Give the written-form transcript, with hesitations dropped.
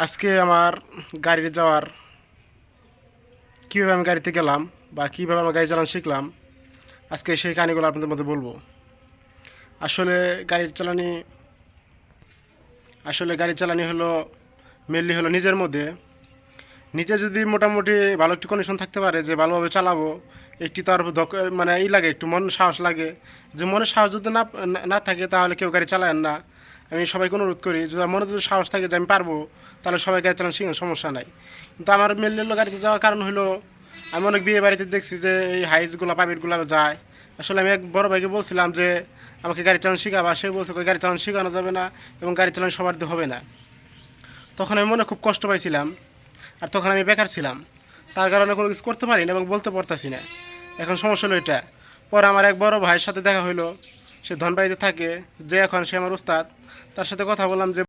আজকে আমার গাড়িতে যাওয়ার কীভাবে আমি গাড়িতে গেলাম বা কীভাবে আমার গাড়ি চালানো শিখলাম, আজকে সেই কাহিনিগুলো আপনাদের মধ্যে বলবো। আসলে গাড়ির চালানি গাড়ি চালানি হলো মেনলি হলো নিজের মধ্যে। নিজে যদি মোটামুটি ভালো একটি কন্ডিশন থাকতে পারে যে ভালোভাবে চালাবো, একটি তার মানে লাগে, একটু মন সাহস লাগে। যে মনে সাহস যদি না না থাকে তাহলে কেউ গাড়ি চালায় না। আমি সবাইকে অনুরোধ করি, যদি মনে যদি সাহস থাকে যে আমি পারবো, তাহলে সবাই গাড়ি চালানো শিখেন, সমস্যা নাই। কিন্তু আমার মেনলি হলো গাড়িতে যাওয়ার কারণ হলো আমি অনেক বিয়ে বাড়িতে দেখছি যে এই হাইজগুলো প্রাইভেটগুলো যায়। আসলে আমি এক বড় ভাইকে বলছিলাম যে আমাকে গাড়ি চালানো শেখাবা, সে বলছে গাড়ি চালানো শেখানো যাবে না এবং গাড়ি চালানো সবার দিয়ে হবে না। তখন আমি মনে খুব কষ্ট পাইছিলাম, আর তখন আমি বেকার ছিলাম, তার কারণে কোনো কিছু করতে পারি না এবং বলতে পারতাছি না। এখন সমস্যা হলো এটা। পরে আমার এক বড় ভাইয়ের সাথে দেখা হইলো, সে ধনবাড়িতে থাকে, যে এখন সে আমার উস্তাদ। তার সাথে কথা বললাম যে